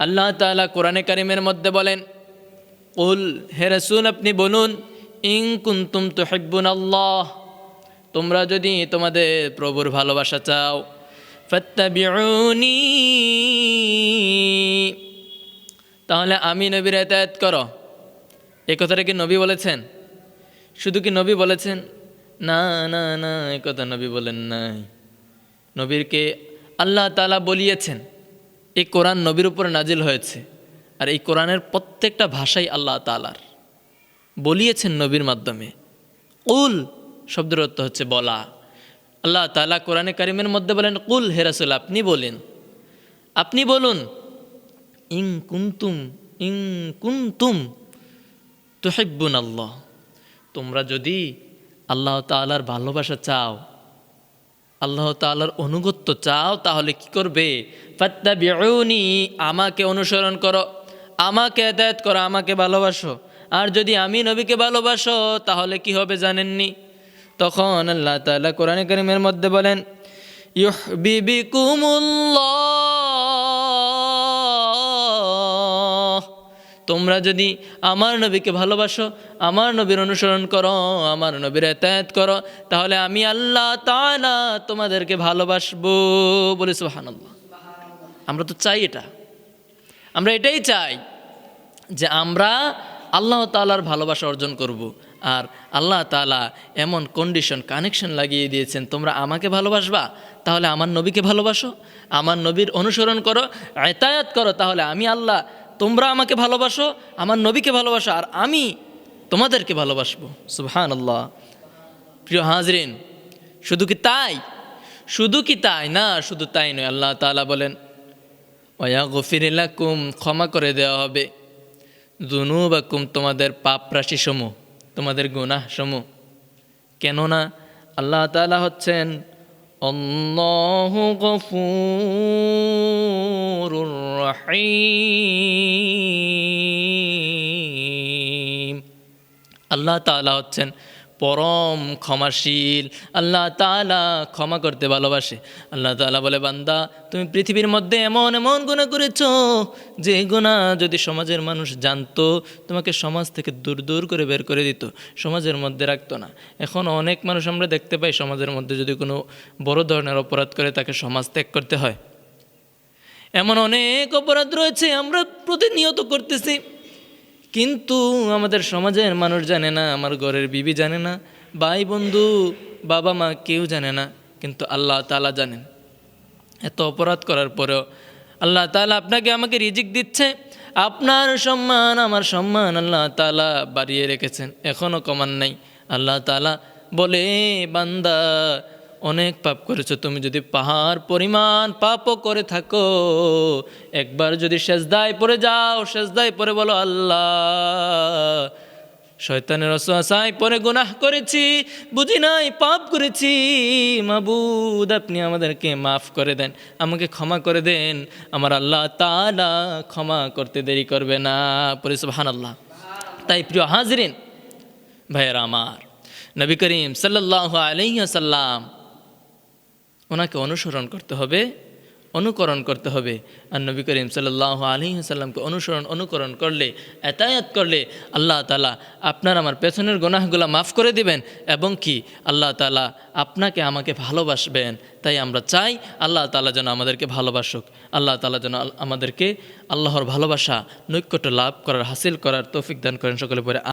আল্লাহ তাআলা কোরআনে কারিমের মধ্যে বলেন, কুল, হে রাসূল আপনি বলুন, ইন কুনতুম তুহিব্বুনাল্লাহ, তোমরা যদি তোমাদের প্রভুর ভালোবাসা চাও, ফাত্তাবিউনি, তাহলে আমি নবীর ইতাআত করো। এই কথাটা কি নবী বলেছেন? শুধু কি নবী বলেছেন? না না না, এই কথা নবী বলেন নাই। নবীরকে আল্লাহ তাআলা বলিয়েছেন। এই কোরআন নবীর উপর নাজিল হয়েছে, আর এই কোরআনের প্রত্যেকটা ভাষাই আল্লাহ তাআলার, বলিয়েছেন নবীর মাধ্যমে। কুল শব্দের অর্থ হচ্ছে বলা। আল্লাহ তাআলা কোরআনে কারিমের মধ্যে বলেন, কুল, হে রাসূল আপনি বলেন, আপনি বলুন, ইন কুনতুম তুহিব্বুনাল্লাহ, তোমরা যদি আল্লাহ তাআলার ভালোবাসা চাও, আল্লাহ তাআলার অনুগত্য চাও, তাহলে কি করবে? ফাত্তাবিউনি, আমাকে অনুসরণ করো, আমাকে ইতাআত করো, আমাকে ভালোবাসো। আর যদি আমি নবীকে ভালোবাসো তাহলে কি হবে জানেননি? তখন আল্লাহ তাআলা কোরআনে কারিমের মধ্যে বলেন, ইউহিব্বিকুমুল্লাহ, তোমরা যদি আমার নবীকে ভালোবাসো, আমার নবীর অনুসরণ করো, আমার নবীর ইতাআত করো, তাহলে আমি আল্লাহ তাআলা তোমাদেরকে ভালোবাসবো। বলি সুবহানাল্লাহ। আমরা তো চাই এটা, আমরা এটাই চাই যে আমরা আল্লাহ তাআলার ভালোবাসা অর্জন করব। আর আল্লাহ তাআলা এমন কন্ডিশন, কানেকশন লাগিয়ে দিয়েছেন, তোমরা আমাকে ভালোবাসবা তাহলে আমার নবীকে ভালোবাসো, আমার নবীর অনুসরণ করো, ইতাআত করো, তাহলে আমি আল্লাহ, তোমরা আমাকে ভালোবাসো, আমার নবীকে ভালোবাসো, আর আমি তোমাদেরকে ভালোবাসবো। সুবহানাল্লাহ। প্রিয় হাজরিন, শুধু কি তাই? শুধু কি তাই না, শুধু তাই নয়, আল্লাহ তাআলা বলেন, ওয়াগফির লাকুম, ক্ষমা করে দেওয়া হবে, যুনুবাকুম, তোমাদের পাপ রাশি সমূহ, তোমাদের গুনাহ সমূহ। কেননা আল্লাহ তাআলা হচ্ছেন আল্লাহু গফুরুর রহিম। আল্লাহ তাআলা হচ্ছেন পরম ক্ষমাশীল, আল্লাহ তাআলা ক্ষমা করতে ভালোবাসে। আল্লাহ তাআলা বলে, বান্দা তুমি পৃথিবীর মধ্যে এমন এমন গুনাহ করেছো, যে গুনাহ যদি সমাজের মানুষ জানতো, তোমাকে সমাজ থেকে দূর দূর করে বের করে দিত, সমাজের মধ্যে রাখতো না। এখন অনেক মানুষ আমরা দেখতে পাই, সমাজের মধ্যে যদি কোনো বড় ধরনের অপরাধ করে তাকে সমাজ ত্যাগ করতে হয়। এমন অনেক অপরাধ রয়েছে আমরা প্রতিনিয়ত করতেছি, কিন্তু আমাদের সমাজের মানুষ জানে না, আমার ঘরের বিবি জানে না, ভাই বন্ধু বাবা মা কেউ জানে না, কিন্তু আল্লাহ তাআলা জানেন। এত অপরাধ করার পরেও আল্লাহ তাআলা আপনাকে আমাকে রিজিক দিচ্ছে, আপনার সম্মান আমার সম্মান আল্লাহ তাআলা বাড়িয়ে রেখেছেন, এখনও কমান নাই। আল্লাহ তাআলা বলে, বান্দা অনেক পাপ করেছো, তুমি যদি পাহাড় পরিমাণ পাপও করে থাকো, একবার যদি সেজদায় পড়ে যাও, সেজদায় পড়ে বলো, আল্লাহ শয়তানের ওয়াসওয়াসায় পড়ে গুনাহ করেছি, বুঝি নাই, পাপ করেছি, মাবুদ আপনি আমাদেরকে মাফ করে দেন, আমাকে ক্ষমা করে দেন, আমার আল্লাহ তাআলা ক্ষমা করতে দেরি করবে না। পড়ে সুবহানাল্লাহ। তাই প্রিয় হাজরিন, ভাইয়েরা আমার, নবী করিম সাল্লাল্লাহু আলাইহি ওয়াসাল্লাম, ওনাকে অনুসরণ করতে হবে, অনুকরণ করতে হবে। আর নবী করিম সাল্লাল্লাহু আলাইহি ওয়াসাল্লামকে অনুকরণ করলে, ইতাআত করলে আল্লাহ তাআলা আপনার আমার পেছনের গুনাহগুলো মাফ করে দিবেন, এবং কি আল্লাহ তাআলা আপনাকে আমাকে ভালোবাসবেন। তাই আমরা চাই আল্লাহ তাআলা যেন আমাদেরকে ভালোবাসুক, আল্লাহ তাআলা যেন আমাদেরকে আল্লাহর ভালোবাসা, নৈকট্য লাভ করার, হাসিল করার তৌফিক দান করেন। সকলে পরে